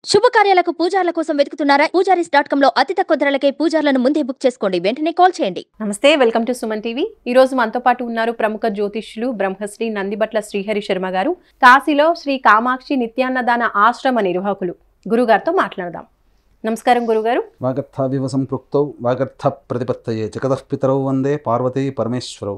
శుభకార్యాలకు పూజార్ల కోసం వెతుకుతున్నారా? పూజారీస్.com లో అతి తక్కువ ధరలకే పూజార్లను ముందే బుక్ చేసుకోండి. వెంటనే కాల్ చేయండి. నమస్తే, వెల్కమ్ టు సుమన్ టీవీ. ఈ రోజు మనతో పాటు ఉన్నారు ప్రముఖ జ్యోతిష్యులు బ్రహ్మశ్రీ నందిబట్ల శ్రీహరి శర్మ గారు. కాశీలో శ్రీ కామాక్షి నిత్యాన్నదాన ఆశ్రమ నిర్వాహకులు. గురుగారితో మాట్లాడదాం. నమస్కారం గురుగారు. వాగర్థావివ సంపృక్తౌ వాగర్థ ప్రతిపత్తయే జగతః పితరౌ వందే పార్వతీ పరమేశ్వరౌ.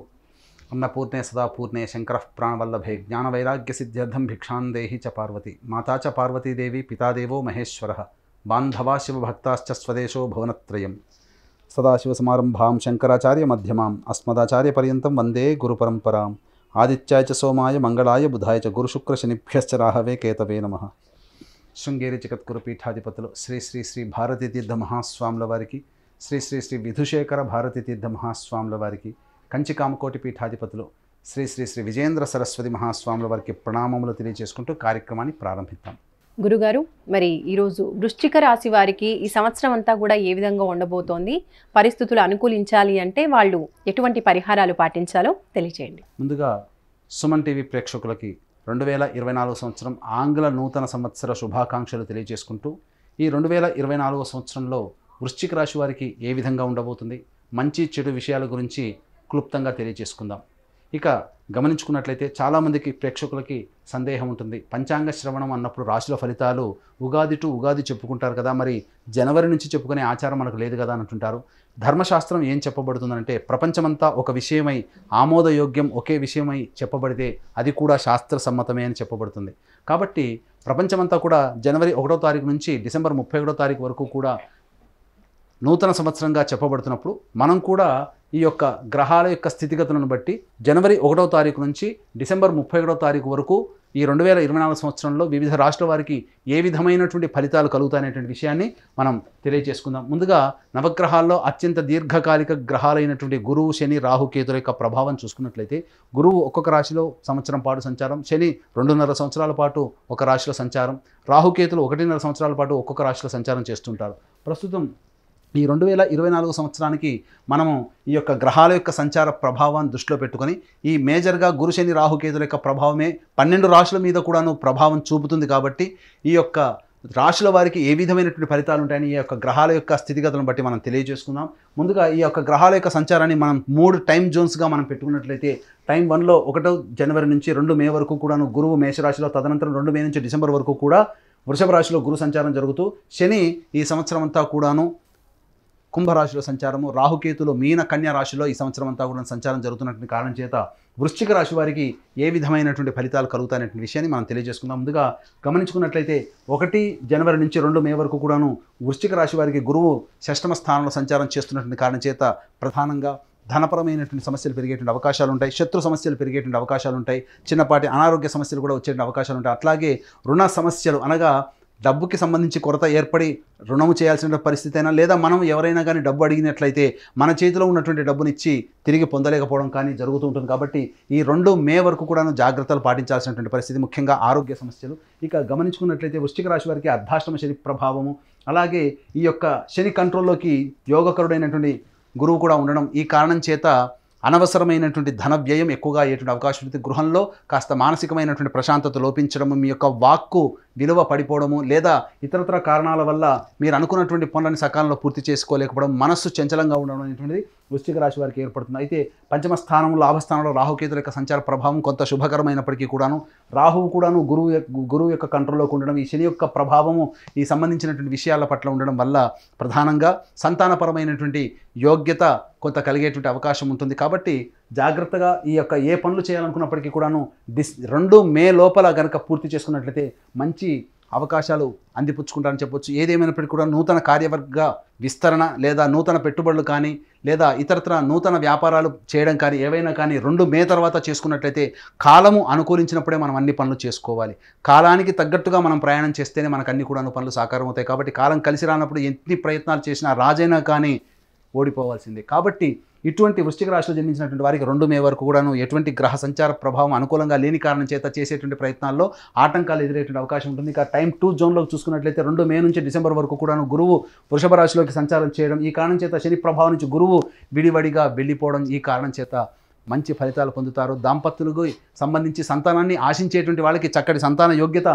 అన్నపూర్ణే సదాపూర్ణే శంకరః ప్రాణవల్లభే జ్ఞానవైరాగ్యసిద్ధ్యర్థం భిక్షాం దేహి చ పార్వతి. మాతా చ పార్వతీదేవి పితాదేవో మహేశ్వరః. బాంధవా శివభక్తాశ్చ స్వదేశో భువనత్రయం. సదాశివసమారంభాం శంకరాచార్య మధ్యమాం అస్మదాచార్యపర్యంతం వందే గురుపరంపరాం. ఆదిత్యాయ చ సోమాయ మంగళాయ బుధాయ చ గురుశుక్రశనిభ్యశ్చ రాహవే కేతవే నమః. శృంగేరి జగద్గురు పీఠాధిపతులు శ్రీ శ్రీ శ్రీ భారతీ తీర్థ మహాస్వాముల వారికి, శ్రీ శ్రీ శ్రీ విధుశేఖర భారతీ తీర్థ మహాస్వాముల వారికి, కంచి కామకోటి పీఠాధిపతులు శ్రీ శ్రీ శ్రీ విజయేంద్ర సరస్వతి మహాస్వాముల వారికి ప్రణామములు తెలియజేసుకుంటూ కార్యక్రమాన్ని ప్రారంభిద్దాం. గురుగారు, మరి ఈరోజు వృశ్చిక రాశి వారికి ఈ సంవత్సరం అంతా కూడా ఏ విధంగా ఉండబోతోంది? పరిస్థితులు అనుకూలించాలి అంటే వాళ్ళు ఎటువంటి పరిహారాలు పాటించాలో తెలియజేయండి. ముందుగా సుమన్ టీవీ ప్రేక్షకులకి 2024 సంవత్సరం ఆంగ్ల నూతన సంవత్సర శుభాకాంక్షలు తెలియజేసుకుంటూ, ఈ 2024 సంవత్సరంలో వృశ్చిక రాశి వారికి ఏ విధంగా ఉండబోతుంది, మంచి చెడు విషయాల గురించి క్లుప్తంగా తెలియజేసుకుందాం. ఇక గమనించుకున్నట్లయితే చాలామందికి ప్రేక్షకులకి సందేహం ఉంటుంది. పంచాంగ శ్రవణం అన్నప్పుడు రాశుల ఫలితాలు ఉగాది టు ఉగాది చెప్పుకుంటారు కదా, మరి జనవరి నుంచి చెప్పుకునే ఆచారం మనకు లేదు కదా అని అంటుంటారు. ధర్మశాస్త్రం ఏం చెప్పబడుతుందంటే, ప్రపంచమంతా ఒక విషయమై ఆమోదయోగ్యం ఒకే విషయమై చెప్పబడితే అది కూడా శాస్త్ర సమ్మతమే అని చెప్పబడుతుంది. కాబట్టి ప్రపంచమంతా కూడా జనవరి 1వ తారీఖు నుంచి డిసెంబర్ 31వ తారీఖు వరకు కూడా నూతన సంవత్సరంగా చెప్పబడుతున్నప్పుడు మనం కూడా ఈ యొక్క గ్రహాల యొక్క స్థితిగతులను బట్టి జనవరి 1వ తారీఖు నుంచి డిసెంబర్ 31వ తారీఖు వరకు ఈ 2024 సంవత్సరంలో వివిధ రాష్ట్రాల వారికి ఏ విధమైనటువంటి ఫలితాలు కలుగుతాయనేటువంటి విషయాన్ని మనం తెలియజేసుకుందాం. ముందుగా నవగ్రహాల్లో అత్యంత దీర్ఘకాలిక గ్రహాలైనటువంటి గురువు, శని, రాహుకేతుల యొక్క ప్రభావం చూసుకున్నట్లయితే, గురువు ఒక్కొక్క రాశిలో సంవత్సరం పాటు సంచారం, శని 2.5 సంవత్సరాల పాటు ఒక రాశిలో సంచారం, రాహుకేతులు 1.5 సంవత్సరాల పాటు ఒక్కొక్క రాశిలో సంచారం చేస్తుంటారు. ప్రస్తుతం ఈ 2024 సంవత్సరానికి మనము ఈ యొక్క గ్రహాల యొక్క సంచార ప్రభావాన్ని దృష్టిలో పెట్టుకొని, ఈ మేజర్గా గురు, శని, రాహుకేతుల యొక్క ప్రభావమే 12 రాశుల మీద కూడాను ప్రభావం చూపుతుంది. కాబట్టి ఈ యొక్క రాశుల వారికి ఏ విధమైనటువంటి ఫలితాలు ఉంటాయని ఈ యొక్క గ్రహాల యొక్క స్థితిగతులను బట్టి మనం తెలియజేసుకుందాం. ముందుగా ఈ యొక్క గ్రహాల యొక్క సంచారాన్ని మనం 3 టైం జోన్స్గా మనం పెట్టుకున్నట్లయితే, టైం 1లో 1 జనవరి నుంచి 2 మే వరకు కూడాను గురువు మేషరాశిలో, తదనంతరం 2 మే నుంచి డిసెంబర్ వరకు కూడా వృషభ రాశిలో గురు సంచారం జరుగుతూ, శని ఈ సంవత్సరం అంతా కూడాను కుంభరాశిలో సంచారము, రాహుకేతులు మీన కన్యా రాశిలో ఈ సంవత్సరం అంతా కూడా సంచారం జరుగుతున్నటువంటి కారణం చేత వృశ్చిక రాశి వారికి ఏ విధమైనటువంటి ఫలితాలు కలుగుతాయనేటువంటి విషయాన్ని మనం తెలియజేసుకుందాం. ముందుగా గమనించుకున్నట్లయితే 1 జనవరి నుంచి 2 మే వరకు కూడాను వృశ్చిక రాశి వారికి గురువు 6వ స్థానంలో సంచారం చేస్తున్నటువంటి కారణం చేత ప్రధానంగా ధనపరమైనటువంటి సమస్యలు పెరిగేటువంటి అవకాశాలు ఉంటాయి, శత్రు సమస్యలు పెరిగేటువంటి అవకాశాలు ఉంటాయి, చిన్నపాటి అనారోగ్య సమస్యలు కూడా వచ్చే అవకాశాలు ఉంటాయి. అట్లాగే రుణ సమస్యలు, అనగా డబ్బుకి సంబంధించి కొరత ఏర్పడి రుణము చేయాల్సిన పరిస్థితి అయినా, లేదా మనం ఎవరైనా కానీ డబ్బు అడిగినట్లయితే మన చేతిలో ఉన్నటువంటి డబ్బునిచ్చి తిరిగి పొందలేకపోవడం కానీ జరుగుతూ ఉంటుంది. కాబట్టి ఈ 2 మే వరకు కూడా జాగ్రత్తలు పాటించాల్సినటువంటి పరిస్థితి, ముఖ్యంగా ఆరోగ్య సమస్యలు. ఇక గమనించుకున్నట్లయితే వృశ్చిక రాశి వారికి అర్ధాష్టమ శని ప్రభావము, అలాగే ఈ యొక్క శని కంట్రోల్లోకి యోగకరుడైనటువంటి గురువు కూడా ఉండడం, ఈ కారణం చేత అనవసరమైనటువంటి ధన వ్యయం ఎక్కువగా అయ్యేటువంటి అవకాశం ఉంది. గృహంలో కాస్త మానసికమైనటువంటి ప్రశాంతత లోపించడము, మీ యొక్క వాక్కు విలువ పడిపోవడము, లేదా ఇతరతర కారణాల వల్ల మీరు అనుకున్నటువంటి పనులను సకాలంలో పూర్తి చేసుకోలేకపోవడం, మనస్సు చంచలంగా ఉండడం అనేటువంటిది వృశ్చిక రాశి వారికి ఏర్పడుతుంది. అయితే పంచమ స్థానంలో, లాభస్థానంలో రాహుకేతుల యొక్క సంచార ప్రభావం కొంత శుభకరమైనప్పటికీ కూడాను, రాహువు కూడాను గురువు యొక్క కంట్రోల్లోకి ఉండడం, ఈ శని యొక్క ప్రభావము ఈ సంబంధించినటువంటి విషయాల పట్ల ఉండడం వల్ల ప్రధానంగా సంతానపరమైనటువంటి యోగ్యత కొంత కలిగేటువంటి అవకాశం ఉంటుంది. కాబట్టి జాగ్రత్తగా ఈ యొక్క ఏ పనులు చేయాలనుకున్నప్పటికీ కూడాను 2 మే లోపల కనుక పూర్తి చేసుకున్నట్లయితే మంచి అవకాశాలు అందిపుచ్చుకుంటారని చెప్పొచ్చు. ఏదేమైనప్పటికీ కూడా నూతన కార్యవర్గ విస్తరణ, లేదా నూతన పెట్టుబడులు కానీ, లేదా ఇతరత్ర నూతన వ్యాపారాలు చేయడం కానీ, ఏవైనా కానీ 2 మే తర్వాత చేసుకున్నట్లయితే కాలము అనుకూలించినప్పుడే మనం అన్ని పనులు చేసుకోవాలి. కాలానికి తగ్గట్టుగా మనం ప్రయాణం చేస్తేనే మనకు అన్ని కూడా పనులు సాకారం అవుతాయి. కాబట్టి కాలం కలిసి రానప్పుడు ఎన్ని ప్రయత్నాలు చేసినా రాజైనా కానీ ఓడిపోవాల్సిందే. కాబట్టి ఇటువంటి వృశ్చిక రాశిలో జన్మించినటువంటి వారికి 2 మే వరకు కూడాను ఎటువంటి గ్రహ సంచార ప్రభావం అనుకూలంగా లేని కారణం చేత చేసేటువంటి ప్రయత్నాల్లో ఆటంకాలు ఎదురయ్యేటువంటి అవకాశం ఉంటుంది. ఇక టైం 2 జోన్లో చూసుకున్నట్లయితే 2 మే నుంచి డిసెంబర్ వరకు కూడాను గురువు వృషభ రాశిలోకి సంచారం చేయడం, ఈ కారణం చేత శని ప్రభావం నుంచి గురువు విడివడిగా వెళ్ళిపోవడం, ఈ కారణం చేత మంచి ఫలితాలు పొందుతారు. దాంపత్యులకు సంబంధించి సంతానాన్ని ఆశించేటువంటి వాళ్ళకి చక్కటి సంతాన యోగ్యత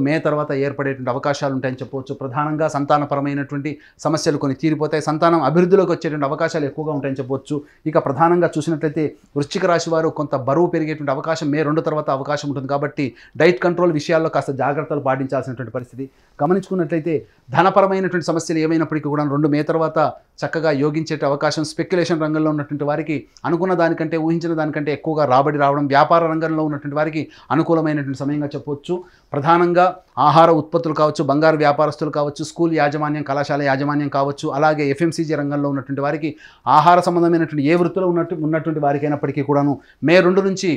మే తర్వాత ఏర్పడేటువంటి అవకాశాలు ఉంటాయని చెప్పవచ్చు. ప్రధానంగా సంతానపరమైనటువంటి సమస్యలు కొన్ని తీరిపోతాయి, సంతానం అభివృద్ధిలోకి వచ్చేటువంటి అవకాశాలు ఎక్కువగా ఉంటాయని చెప్పవచ్చు. ఇక ప్రధానంగా చూసినట్లయితే వృశ్చిక రాశి వారు కొంత బరువు పెరిగేటువంటి అవకాశం మే 2 తర్వాత అవకాశం ఉంటుంది. కాబట్టి డైట్ కంట్రోల్ విషయాల్లో కాస్త జాగ్రత్తలు పాటించాల్సినటువంటి పరిస్థితి. గమనించుకున్నట్లయితే ధనపరమైనటువంటి సమస్యలు ఏమైనప్పటికీ కూడా 2 మే తర్వాత చక్కగా యోగించే అవకాశం, స్పెక్యులేషన్ రంగంలో ఉన్నటువంటి వారికి అనుకున్న దానికంటే ఊహించిన దానికంటే ఎక్కువగా రాబడి రావడం, వ్యాపార రంగంలో ఉన్నటువంటి వారికి అనుకూలమైనటువంటి సమయంగా చెప్పవచ్చు. ప్రధానంగా ఆహార ఉత్పత్తులు కావచ్చు, బంగారు వ్యాపారస్తులు కావచ్చు, స్కూల్ యాజమాన్యం, కళాశాల యాజమాన్యం కావచ్చు, అలాగే FMCG రంగంలో ఉన్నటువంటి వారికి ఆహార సంబంధమైనటువంటి ఏ వృత్తిలో ఉన్నటువంటి వారికి అయినప్పటికీ కూడాను మే 2 నుంచి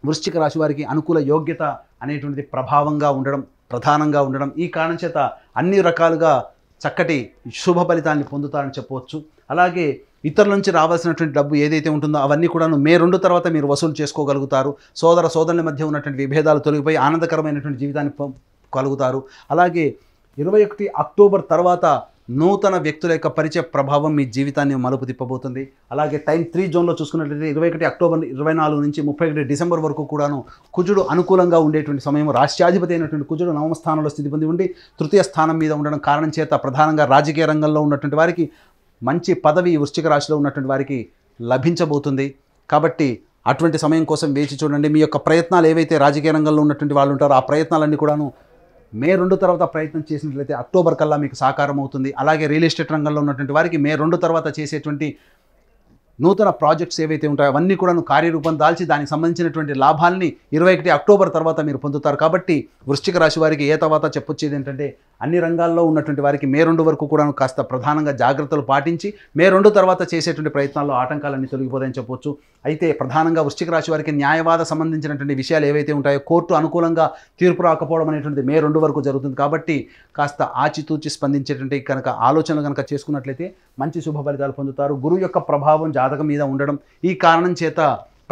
వృశ్చిక రాశి వారికి అనుకూల యోగ్యత అనేటువంటిది ప్రభావంగా ఉండడం, ప్రధానంగా ఉండడం, ఈ కారణం చేత అన్ని రకాలుగా చక్కటి శుభ ఫలితాన్ని పొందుతారని చెప్పవచ్చు. అలాగే ఇతరుల నుంచి రావాల్సినటువంటి డబ్బు ఏదైతే ఉంటుందో అవన్నీ కూడాను మే 2 తర్వాత మీరు వసూలు చేసుకోగలుగుతారు. సోదరుల మధ్య ఉన్నటువంటి విభేదాలు తొలగిపోయి ఆనందకరమైనటువంటి జీవితాన్ని కలుగుతారు. అలాగే 21 అక్టోబర్ తర్వాత నూతన వ్యక్తుల యొక్క పరిచయ ప్రభావం మీ జీవితాన్ని మలుపు తిప్పబోతుంది. అలాగే టైం 3 జోన్లో చూసుకున్నట్లయితే 21 అక్టోబర్ 24 నుంచి 31 డిసెంబర్ వరకు కూడాను కుజుడు అనుకూలంగా ఉండేటువంటి సమయం. రాష్ట్రాధిపతి అయినటువంటి కుజుడు 9వ స్థానంలో స్థితి పొంది ఉండి తృతీయ స్థానం మీద ఉండడం కారణం చేత ప్రధానంగా రాజకీయ రంగంలో ఉన్నటువంటి వారికి మంచి పదవి వృశ్చిక రాశిలో ఉన్నటువంటి వారికి లభించబోతుంది. కాబట్టి అటువంటి సమయం కోసం వేచి చూడండి. మీ యొక్క ప్రయత్నాలు ఏవైతే రాజకీయ రంగంలో ఉన్నటువంటి వాళ్ళు ఉంటారో ఆ ప్రయత్నాలన్నీ కూడాను మే 2 తర్వాత ప్రయత్నం చేసినట్లయితే అక్టోబర్ కల్లా మీకు సాకారం అవుతుంది. అలాగే రియల్ ఎస్టేట్ రంగంలో ఉన్నటువంటి వారికి మే 2 తర్వాత చేసేటువంటి నూతన ప్రాజెక్ట్స్ ఏవైతే ఉంటాయో అవన్నీ కూడా కార్యరూపం దాల్చి దానికి సంబంధించినటువంటి లాభాల్ని 21 అక్టోబర్ తర్వాత మీరు పొందుతారు. కాబట్టి వృశ్చిక రాశి వారికి ఏ తర్వాత చెప్పొచ్చేది ఏంటంటే అన్ని రంగాల్లో ఉన్నటువంటి వారికి మే 2 వరకు కూడా కాస్త ప్రధానంగా జాగ్రత్తలు పాటించి మే 2 తర్వాత చేసేటువంటి ప్రయత్నాల్లో ఆటంకాలన్నీ తొలగిపోతాయని చెప్పొచ్చు. అయితే ప్రధానంగా వృశ్చిక రాశి వారికి న్యాయవాద సంబంధించినటువంటి విషయాలు ఏవైతే ఉంటాయో కోర్టు అనుకూలంగా తీర్పు రాకపోవడం అనేటువంటిది మే 2 వరకు జరుగుతుంది. కాబట్టి కాస్త ఆచితూచి స్పందించేటువంటి కనుక ఆలోచనలు కనుక చేసుకున్నట్లయితే మంచి శుభ ఫలితాలు పొందుతారు. గురువు యొక్క ప్రభావం జాతకం మీద ఉండడం ఈ కారణం చేత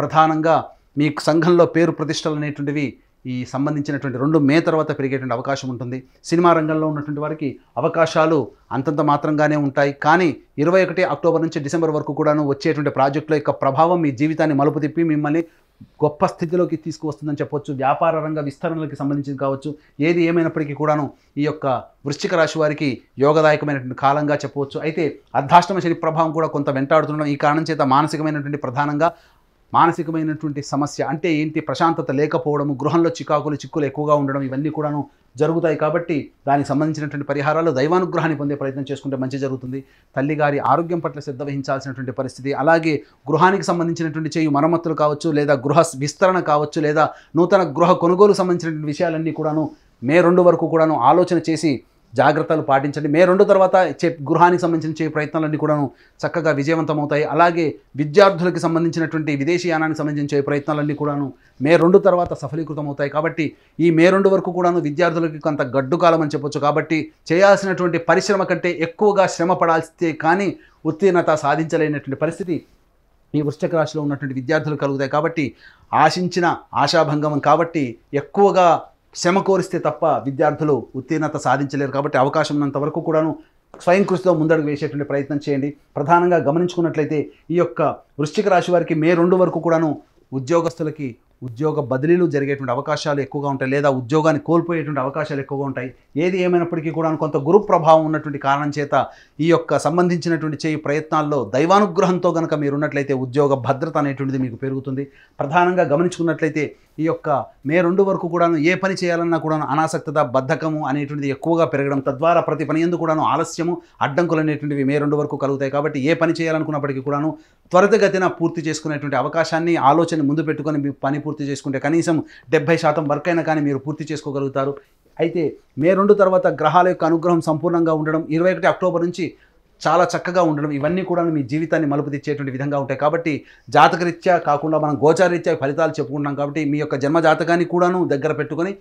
ప్రధానంగా మీ సంఘంలో పేరు ప్రతిష్టలు అనేటువంటివి ఈ సంబంధించినటువంటి 2 మే తర్వాత పెరిగేటువంటి అవకాశం ఉంటుంది. సినిమా రంగంలో ఉన్నటువంటి వారికి అవకాశాలు అంతంత మాత్రంగానే ఉంటాయి. కానీ 21 అక్టోబర్ నుంచి డిసెంబర్ వరకు కూడాను వచ్చేటువంటి ప్రాజెక్టుల యొక్క ప్రభావం మీ జీవితాన్ని మలుపు తిప్పి మిమ్మల్ని గొప్ప స్థితిలోకి తీసుకువస్తుందని చెప్పొచ్చు. వ్యాపార రంగ విస్తరణలకి సంబంధించింది కావచ్చు, ఏది ఏమైనప్పటికీ కూడాను ఈ యొక్క వృశ్చిక రాశి వారికి యోగదాయకమైనటువంటి కాలంగా చెప్పవచ్చు. అయితే అర్ధాష్టమ శని ప్రభావం కూడా కొంత వెంటాడుతుండడం ఈ కారణం చేత మానసికమైనటువంటి ప్రధానంగా మానసికమైనటువంటి సమస్య అంటే ఏంటి, ప్రశాంతత లేకపోవడము, గృహంలో చిక్కులు ఎక్కువగా ఉండడం ఇవన్నీ కూడాను జరుగుతాయి. కాబట్టి దానికి సంబంధించినటువంటి పరిహారాలు దైవానుగ్రహాన్ని పొందే ప్రయత్నం చేసుకుంటే మంచి జరుగుతుంది. తల్లిగారి ఆరోగ్యం పట్ల శ్రద్ధ వహించాల్సినటువంటి పరిస్థితి, అలాగే గృహానికి సంబంధించినటువంటి చేయు మరమ్మతులు కావచ్చు, లేదా గృహ విస్తరణ కావచ్చు, లేదా నూతన గృహ కొనుగోలు సంబంధించినటువంటి విషయాలన్నీ కూడాను మే 2 వరకు కూడాను ఆలోచన చేసి జాగ్రత్తలు పాటించండి. మే 2 తర్వాత గృహానికి సంబంధించిన ప్రయత్నాలన్నీ కూడాను చక్కగా విజయవంతమవుతాయి. అలాగే విద్యార్థులకు సంబంధించినటువంటి విదేశీయానానికి సంబంధించిన ప్రయత్నాలన్నీ కూడాను మే 2 తర్వాత సఫలీకృతం అవుతాయి. కాబట్టి ఈ మే 2 వరకు కూడాను విద్యార్థులకి కొంత గడ్డు కాలం అని చెప్పొచ్చు. కాబట్టి చేయాల్సినటువంటి పరిశ్రమ కంటే ఎక్కువగా శ్రమ పడాల్స్తే కానీ ఉత్తీర్ణత సాధించలేనటువంటి పరిస్థితి ఈ వృశ్చిక రాశిలో ఉన్నటువంటి విద్యార్థులు కలుగుతాయి. కాబట్టి ఆశించిన ఆశాభంగం కాబట్టి ఎక్కువగా శ్రమ కోరిస్తే తప్ప విద్యార్థులు ఉత్తీర్ణత సాధించలేరు. కాబట్టి అవకాశం ఉన్నంత వరకు కూడాను స్వయం కృషితో ముందడుగు వేసేటువంటి ప్రయత్నం చేయండి. ప్రధానంగా గమనించుకున్నట్లయితే ఈ యొక్క వృశ్చిక రాశి వారికి మే 2 వరకు కూడాను ఉద్యోగస్తులకి ఉద్యోగ బదిలీలు జరిగేటువంటి అవకాశాలు ఎక్కువగా ఉంటాయి, లేదా ఉద్యోగాన్ని కోల్పోయేటువంటి అవకాశాలు ఎక్కువగా ఉంటాయి. ఏది ఏమైనప్పటికీ కూడా కొంత గురు ప్రభావం ఉన్నటువంటి కారణం చేత ఈ యొక్క సంబంధించినటువంటి చేయి ప్రయత్నాల్లో దైవానుగ్రహంతో కనుక మీరున్నట్లయితే ఉద్యోగ భద్రత అనేటువంటిది మీకు పెరుగుతుంది. ప్రధానంగా గమనించుకున్నట్లయితే ఈ యొక్క మే 2 వరకు కూడాను ఏ పని చేయాలన్నా కూడాను అనాసక్తత, బద్ధకము అనేటువంటిది ఎక్కువగా పెరగడం, తద్వారా ప్రతి పని యందు కూడాను ఆలస్యము, అడ్డంకులు అనేటువంటివి మే 2 వరకు కలుగుతాయి. కాబట్టి ఏ పని చేయాలనుకున్నప్పటికీ కూడాను త్వరితగతిన పూర్తి చేసుకునేటువంటి అవకాశాన్ని ఆలోచన ముందు పెట్టుకొని మీ పని పూర్తి చేసుకుంటే కనీసం 70% వర్క్ అయినా కానీ మీరు పూర్తి చేసుకోగలుగుతారు. అయితే మే 2 తర్వాత గ్రహాల యొక్క అనుగ్రహం సంపూర్ణంగా ఉండడం, 21 అక్టోబర్ నుంచి చాలా చక్కగా ఉండడం ఇవన్నీ కూడా మీ జీవితాన్ని మలుపు తెచ్చేటువంటి విధంగా ఉంటాయి. కాబట్టి జాతకరీత్యా కాకుండా మనం గోచారరీత్యా ఫలితాలు చెప్పుకుంటాం. కాబట్టి మీ యొక్క జన్మ జాతకాన్ని కూడాను దగ్గర పెట్టుకొని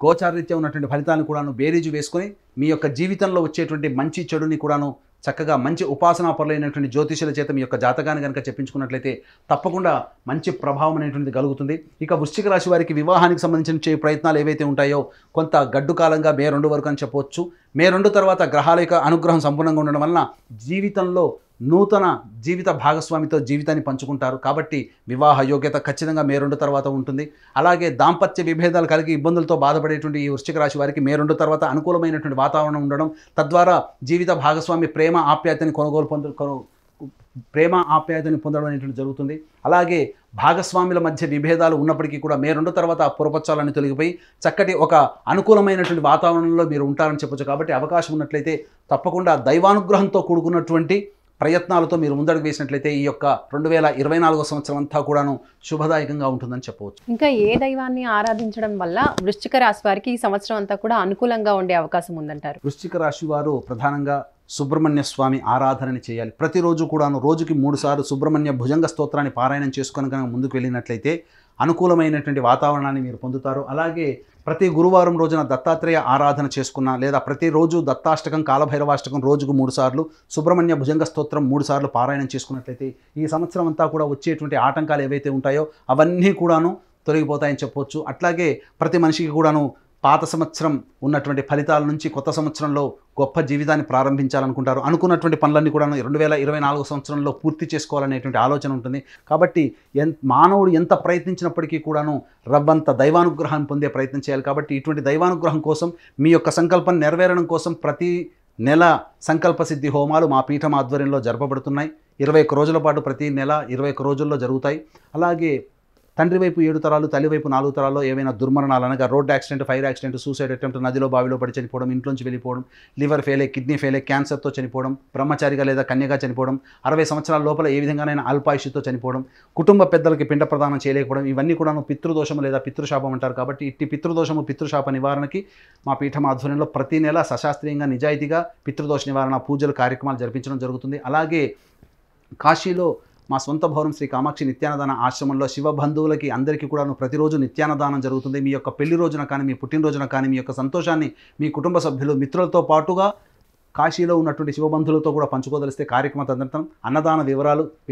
గోచారరీత్యా ఉన్నటువంటి ఫలితాలను కూడాను బేరీజు వేసుకొని మీ యొక్క జీవితంలో వచ్చేటువంటి మంచి చెడుని కూడాను చక్కగా మంచి ఉపాసనా పరులైనటువంటి జ్యోతిషుల చేత మీ యొక్క జాతకాన్ని కనుక చెప్పించుకున్నట్లయితే తప్పకుండా మంచి ప్రభావం అనేటువంటిది కలుగుతుంది. ఇక వృశ్చిక రాశి వారికి వివాహానికి సంబంధించిన ప్రయత్నాలు ఏవైతే ఉంటాయో కొంత గడ్డు కాలంగా మే 2 వరకు అని చెప్పవచ్చు. మే 2 తర్వాత గ్రహాల యొక్క అనుగ్రహం సంపూర్ణంగా ఉండడం వలన జీవితంలో నూతన జీవిత భాగస్వామితో జీవితాన్ని పంచుకుంటారు. కాబట్టి వివాహ యోగ్యత ఖచ్చితంగా మే 2 తర్వాత ఉంటుంది. అలాగే దాంపత్య విభేదాలు కలిగి ఇబ్బందులతో బాధపడేటువంటి ఈ వృశ్చిక రాశి వారికి మే 2 తర్వాత అనుకూలమైనటువంటి వాతావరణం ఉండడం, తద్వారా జీవిత భాగస్వామి ప్రేమ ఆప్యాయతని పొందడం అనేటువంటి జరుగుతుంది. అలాగే భాగస్వాముల మధ్య విభేదాలు ఉన్నప్పటికీ కూడా మే 2 తర్వాత ఆ పురపచ్చాలన్నీ తొలగిపోయి చక్కటి ఒక అనుకూలమైనటువంటి వాతావరణంలో మీరు ఉంటారని చెప్పొచ్చు. కాబట్టి అవకాశం ఉన్నట్లయితే తప్పకుండా దైవానుగ్రహంతో కూడుకున్నటువంటి ప్రయత్నాలతో మీరు ముందడుగు వేసినట్లయితే ఈ యొక్క 2024 సంవత్సరం అంతా కూడాను శుభదాయకంగా ఉంటుందని చెప్పవచ్చు. ఇంకా ఏ దైవాన్ని ఆరాధించడం వల్ల వృశ్చిక రాశి వారికి ఈ సంవత్సరం అంతా కూడా అనుకూలంగా ఉండే అవకాశం ఉందంటారు? వృశ్చిక రాశి వారు ప్రధానంగా సుబ్రహ్మణ్య స్వామి ఆరాధనని చేయాలి. ప్రతిరోజు కూడాను రోజుకి 3 సార్లు సుబ్రహ్మణ్య భుజంగ స్తోత్రాన్ని పారాయణం చేసుకొని కనుక ముందుకు వెళ్ళినట్లయితే అనుకూలమైనటువంటి వాతావరణాన్ని మీరు పొందుతారు. అలాగే ప్రతి గురువారం రోజున దత్తాత్రేయ ఆరాధన చేసుకున్నా, లేదా ప్రతిరోజు దత్తాష్టకం కాలభైరవాష్టకం రోజుకు 3 సార్లు, సుబ్రహ్మణ్య భుజంగ స్తోత్రం 3 సార్లు పారాయణం చేసుకున్నట్లయితే ఈ సంవత్సరం అంతా కూడా వచ్చేటువంటి ఆటంకాలు ఏవైతే ఉంటాయో అవన్నీ కూడాను తొలగిపోతాయని చెప్పవచ్చు. అట్లాగే ప్రతి మనిషికి కూడాను పాత సంవత్సరం ఉన్నటువంటి ఫలితాల నుంచి కొత్త సంవత్సరంలో గొప్ప జీవితాన్ని ప్రారంభించాలనుకుంటారు. అనుకున్నటువంటి పనులన్నీ కూడా 2024 సంవత్సరంలో పూర్తి చేసుకోవాలనేటువంటి ఆలోచన ఉంటుంది. కాబట్టి మానవుడు ఎంత ప్రయత్నించినప్పటికీ కూడాను రవ్వంత దైవానుగ్రహాన్ని పొందే ప్రయత్నం చేయాలి. కాబట్టి ఇటువంటి దైవానుగ్రహం కోసం మీ యొక్క సంకల్పం నెరవేరడం కోసం ప్రతి నెల సంకల్ప సిద్ధి హోమాలు మా పీఠం ఆధ్వర్యంలో జరపబడుతున్నాయి. 21 రోజుల పాటు ప్రతి నెల 21 రోజుల్లో జరుగుతాయి. అలాగే తండ్రి వైపు 7 తరాలు, తల్లి వైపు 4 తరాల్లో ఏవైనా దుర్మరణాలు అనగా road accident, fire accident, suicide attempt, నదిలో బావిలో పడి చనిపోవడం, ఇంట్లోంచి వెళ్ళిపోవడం, లివర్ ఫెయిలే, కిడ్నీ ఫెయిలే, క్యాన్సర్తో చనిపోవడం, బ్రహ్మచారిగా లేదా కన్యగా చనిపోవడం, 60 సంవత్సరాల లోపల ఏ విధంగానైనా అల్పాయుష్తో చనిపోవడం, కుటుంబ పెద్దలకి పిండ ప్రదానం చేయలేకపోవడం, ఇవన్నీ కూడాను పితృదోషము లేదా పితృశాపం అంటారు. కాబట్టి ఇట్టి పితృదోషము పితృశాప నివారణకి మా పీఠం ఆధ్వర్యంలో ప్రతి నెల సశాస్త్రీయంగా నిజాయితీగా పితృదోష నివారణ పూజలు కార్యక్రమాలు జరిపించడం జరుగుతుంది. అలాగే కాశీలో మా సొంత భవనం శ్రీ కామాక్షి నిత్యాన్నదాన ఆశ్రమంలో శివ బంధువులకి అందరికీ కూడా ప్రతిరోజు నిత్యాన్నదానం జరుగుతుంది. మీ యొక్క పెళ్లి రోజున కానీ, మీ పుట్టినరోజున కానీ మీ యొక్క సంతోషాన్ని మీ కుటుంబ సభ్యులు, మిత్రులతో పాటుగా కాశీలో ఉన్నటువంటి శివబంధువులతో కూడా పంచుకోదలిస్తే కార్యక్రమ తదనంతరం అన్నదాన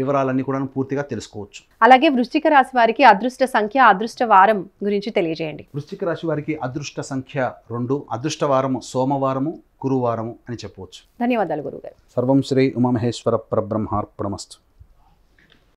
వివరాలన్నీ కూడా పూర్తిగా తెలుసుకోవచ్చు. అలాగే వృశ్చిక రాశి వారికి అదృష్ట సంఖ్య, అదృష్ట వారం గురించి తెలియజేయండి. వృశ్చిక రాశి వారికి అదృష్ట సంఖ్య 2, అదృష్ట వారము సోమవారము, గురువారము అని చెప్పవచ్చు. ధన్యవాదాలు గురుగారు. సర్వం శ్రీ ఉమామహేశ్వర పరబ్రహ్మార్పణమస్తు.